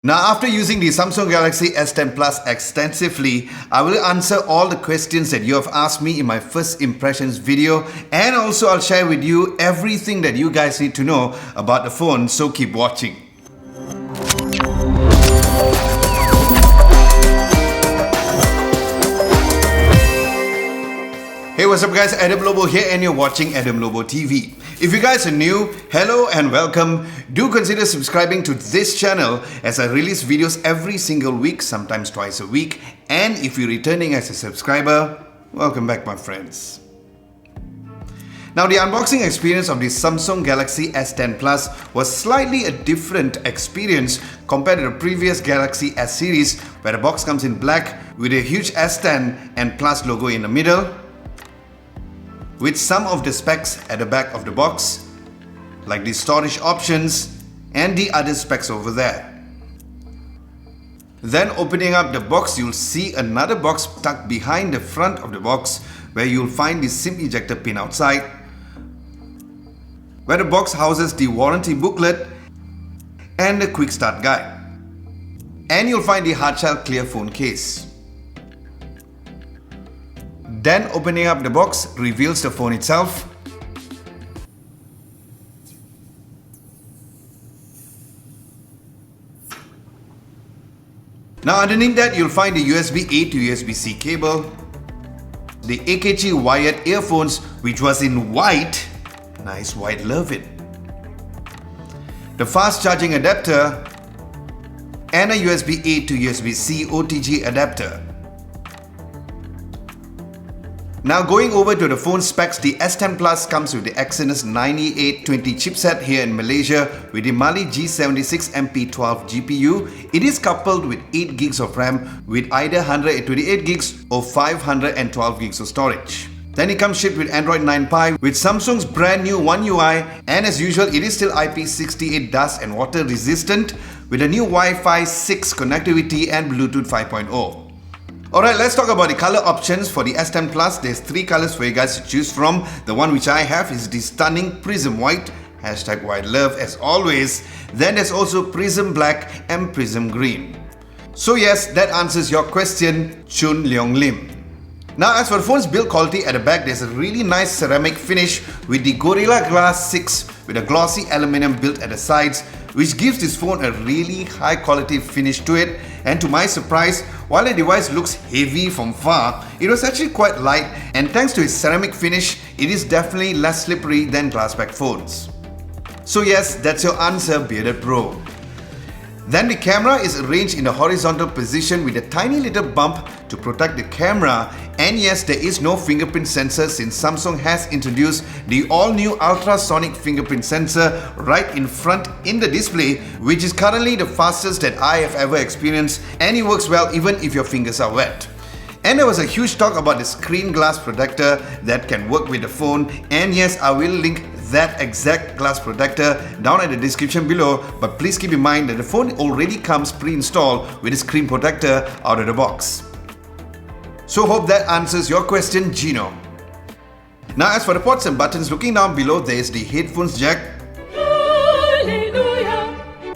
Now, after using the Samsung Galaxy S10 Plus extensively, I will answer all the questions that you have asked me in my first impressions video, and also I'll share with you everything that you guys need to know about the phone, so keep watching. Hey, what's up guys, Adam Lobo here and you're watching Adam Lobo TV. If you guys are new, hello and welcome. Do consider subscribing to this channel as I release videos every single week, sometimes twice a week. And if you're returning as a subscriber, welcome back my friends. Now the unboxing experience of the Samsung Galaxy S10 Plus was slightly a different experience compared to the previous Galaxy S series, where the box comes in black with a huge S10 and Plus logo in the middle, with some of the specs at the back of the box, like the storage options and the other specs over there. Then opening up the box, you'll see another box tucked behind the front of the box where you'll find the SIM ejector pin outside, where the box houses the warranty booklet and the quick start guide. And you'll find the hardshell clear phone case. Then opening up the box reveals the phone itself. Now underneath that you'll find the USB-A to USB-C cable, the AKG wired earphones which was in white, nice white, love it, the fast charging adapter and a USB-A to USB-C OTG adapter. Now going over to the phone specs, the S10 Plus comes with the Exynos 9820 chipset here in Malaysia with the Mali G76 MP12 GPU. It is coupled with 8 gigs of RAM with either 128 gigs or 512 gigs of storage. Then it comes shipped with Android 9 Pie with Samsung's brand new One UI, and as usual it is still IP68 dust and water resistant with a new Wi-Fi 6 connectivity and Bluetooth 5.0. Alright, let's talk about the color options for the S10 Plus. There's 3 colors for you guys to choose from. The one which I have is the stunning Prism White, hashtag white love as always. Then there's also Prism Black and Prism Green. So yes, that answers your question, Chun Leong Lim. Now as for the phone's build quality, at the back there's a really nice ceramic finish with the Gorilla Glass 6 with a glossy aluminium built at the sides, which gives this phone a really high quality finish to it. And to my surprise, while the device looks heavy from far, it was actually quite light, and thanks to its ceramic finish, it is definitely less slippery than glass-backed phones. So yes, that's your answer, Bearded Bro. Then the camera is arranged in a horizontal position with a tiny little bump to protect the camera, and yes, there is no fingerprint sensor since Samsung has introduced the all-new ultrasonic fingerprint sensor right in front in the display, which is currently the fastest that I have ever experienced, and it works well even if your fingers are wet. And there was a huge talk about the screen glass protector that can work with the phone, and yes, I will link that exact glass protector down at the description below, but please keep in mind that the phone already comes pre-installed with a screen protector out of the box. So hope that answers your question, Gino. Now as for the ports and buttons, looking down below there is the headphones jack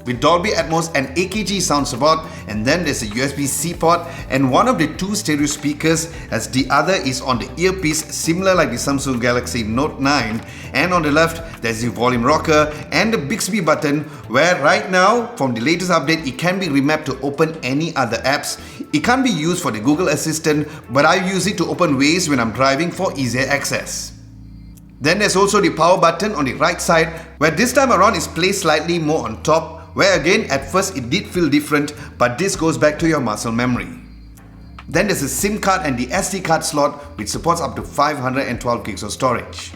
with Dolby Atmos and AKG sound support, and then there's a USB-C port and one of the 2 stereo speakers, as the other is on the earpiece similar like the Samsung Galaxy Note 9, and on the left there's the volume rocker and the Bixby button, where right now from the latest update it can be remapped to open any other apps. It can't be used for the Google Assistant, but I use it to open Waze when I'm driving for easier access. Then there's also the power button on the right side, where this time around is placed slightly more on top, where again at first it did feel different, but this goes back to your muscle memory. Then there's a SIM card and the SD card slot which supports up to 512 gigs of storage.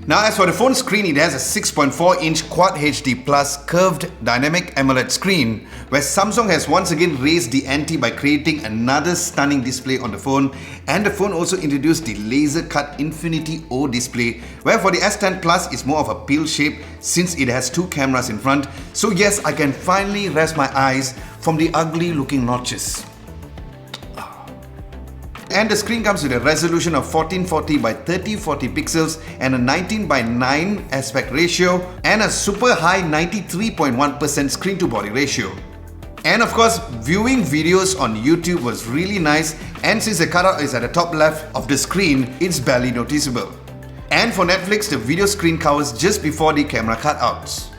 Now as for the phone screen, it has a 6.4-inch Quad HD Plus curved dynamic AMOLED screen, where Samsung has once again raised the ante by creating another stunning display on the phone, and the phone also introduced the laser cut Infinity O display, where for the S10 Plus it's more of a pill shape since it has 2 cameras in front. So yes, I can finally rest my eyes from the ugly looking notches. And the screen comes with a resolution of 1440 by 3040 pixels and a 19 by 9 aspect ratio and a super high 93.1% screen to body ratio. And of course, viewing videos on YouTube was really nice, and since the cutout is at the top left of the screen, it's barely noticeable. And for Netflix, the video screen covers just before the camera cutouts.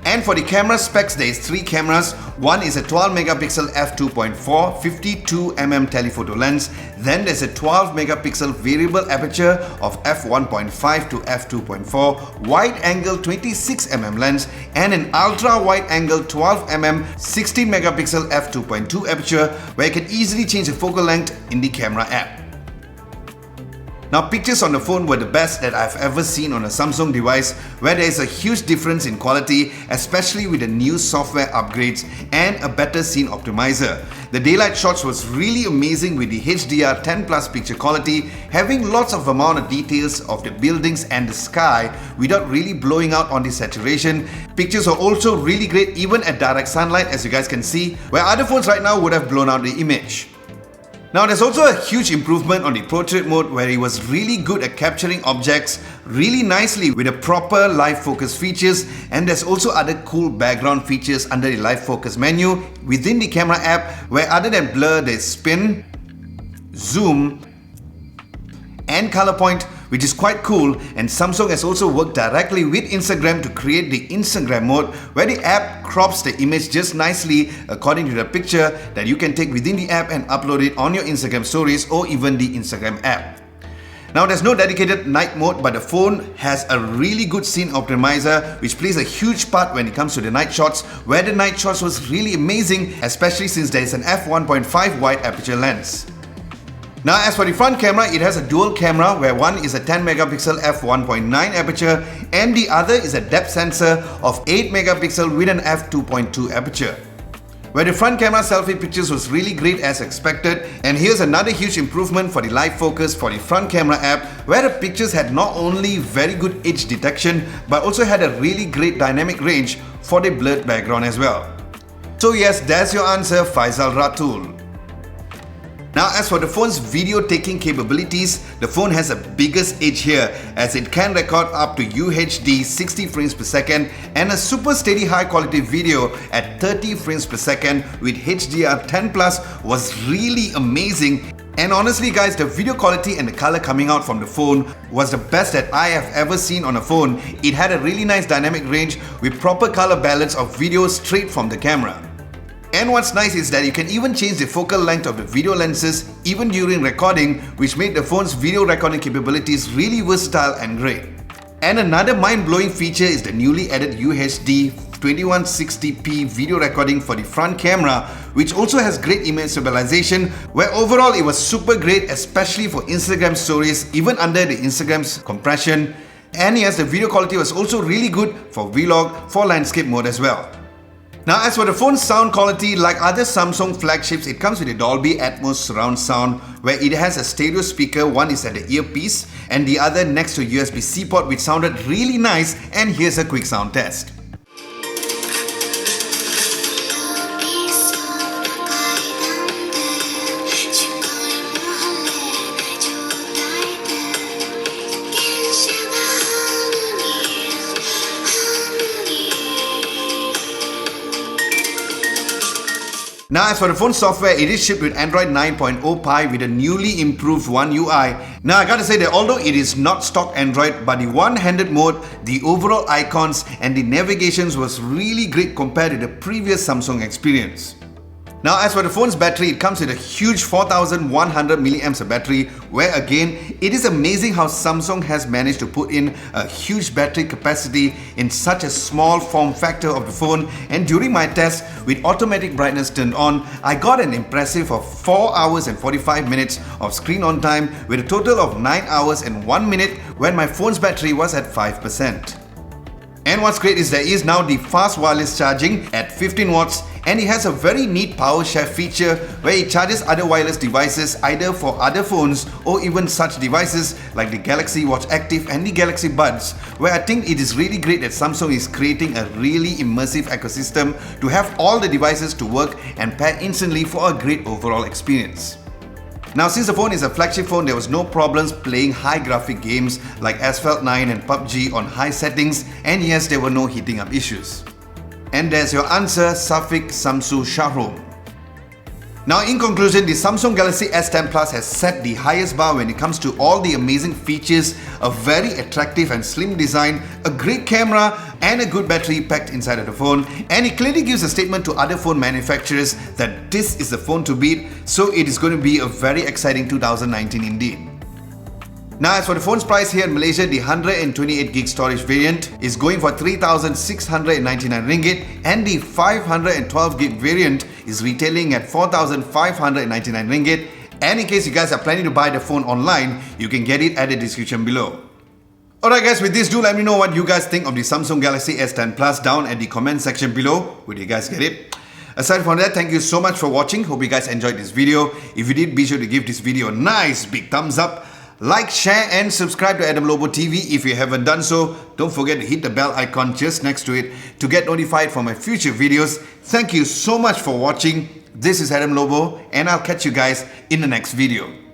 And for the camera specs, there is 3 cameras. One is a 12 megapixel f2.4 52mm telephoto lens. Then there's a 12 megapixel variable aperture of f1.5 to f2.4 wide angle 26mm lens and an ultra wide angle 12mm 16 megapixel f2.2 aperture where you can easily change the focal length in the camera app. Now, pictures on the phone were the best that I've ever seen on a Samsung device, where there is a huge difference in quality, especially with the new software upgrades and a better scene optimizer. The daylight shots was really amazing with the HDR10+ picture quality, having lots of amount of details of the buildings and the sky without really blowing out on the saturation. Pictures are also really great even at direct sunlight, as you guys can see, where other phones right now would have blown out the image. Now, there's also a huge improvement on the portrait mode where it was really good at capturing objects really nicely with the proper live focus features, and there's also other cool background features under the live focus menu within the camera app where other than blur, there's spin, zoom and color point, which is quite cool. And Samsung has also worked directly with Instagram to create the Instagram mode where the app crops the image just nicely according to the picture that you can take within the app and upload it on your Instagram stories or even the Instagram app. Now, there's no dedicated night mode, but the phone has a really good scene optimizer which plays a huge part when it comes to the night shots, where the night shots was really amazing, especially since there is an f1.5 wide aperture lens. Now, as for the front camera, it has a dual camera where one is a 10 megapixel f1.9 aperture and the other is a depth sensor of 8 megapixel with an f2.2 aperture. Where the front camera selfie pictures was really great as expected, and here's another huge improvement for the live focus for the front camera app, where the pictures had not only very good edge detection but also had a really great dynamic range for the blurred background as well. So yes, that's your answer, Faisal Ratul. Now, as for the phone's video taking capabilities, the phone has the biggest edge here as it can record up to UHD 60 frames per second and a super steady high quality video at 30 frames per second with HDR10+ was really amazing. And honestly guys, the video quality and the color coming out from the phone was the best that I have ever seen on a phone. It had a really nice dynamic range with proper color balance of video straight from the camera. And what's nice is that you can even change the focal length of the video lenses even during recording, which made the phone's video recording capabilities really versatile and great. And another mind-blowing feature is the newly added UHD 2160p video recording for the front camera, which also has great image stabilization, where overall it was super great, especially for Instagram stories even under the Instagram's compression. And yes, the video quality was also really good for vlog, for landscape mode as well. Now, as for the phone's sound quality, like other Samsung flagships, it comes with a Dolby Atmos surround sound where it has a stereo speaker, one is at the earpiece and the other next to USB-C port, which sounded really nice. And here's a quick sound test. Now, as for the phone software, it is shipped with Android 9.0 Pie with a newly improved One UI. Now, I gotta say that although it is not stock Android, but the one-handed mode, the overall icons and the navigations was really great compared to the previous Samsung experience. Now, as for the phone's battery, it comes with a huge 4100 milliamps of battery, where again, it is amazing how Samsung has managed to put in a huge battery capacity in such a small form factor of the phone. And during my test with automatic brightness turned on, I got an impressive of 4 hours and 45 minutes of screen on time with a total of 9 hours and 1 minute when my phone's battery was at 5%. And what's great is there is now the fast wireless charging at 15 watts, and it has a very neat power share feature where it charges other wireless devices either for other phones or even such devices like the Galaxy Watch Active and the Galaxy Buds, where I think it is really great that Samsung is creating a really immersive ecosystem to have all the devices to work and pair instantly for a great overall experience. Now, since the phone is a flagship phone, there was no problems playing high graphic games like Asphalt 9 and PUBG on high settings, and yes, there were no heating up issues. And there's your answer, Safiq Samsu Shahrom. Now in conclusion, the Samsung Galaxy S10 Plus has set the highest bar when it comes to all the amazing features, a very attractive and slim design, a great camera and a good battery packed inside of the phone, and it clearly gives a statement to other phone manufacturers that this is the phone to beat, so it is going to be a very exciting 2019 indeed. Now as for the phone's price here in Malaysia, the 128GB storage variant is going for 3,699 ringgit and the 512GB variant is retailing at 4,599 ringgit. And in case you guys are planning to buy the phone online, you can get it at the description below. Alright guys, with this, do let me know what you guys think of the Samsung Galaxy S10 Plus down at the comment section below. Would you guys get it? Aside from that, thank you so much for watching. Hope you guys enjoyed this video. If you did, be sure to give this video a nice big thumbs up. Like, share and subscribe to Adam Lobo TV if you haven't done so. Don't forget to hit the bell icon just next to it to get notified for my future videos. Thank you so much for watching. This is Adam Lobo and I'll catch you guys in the next video.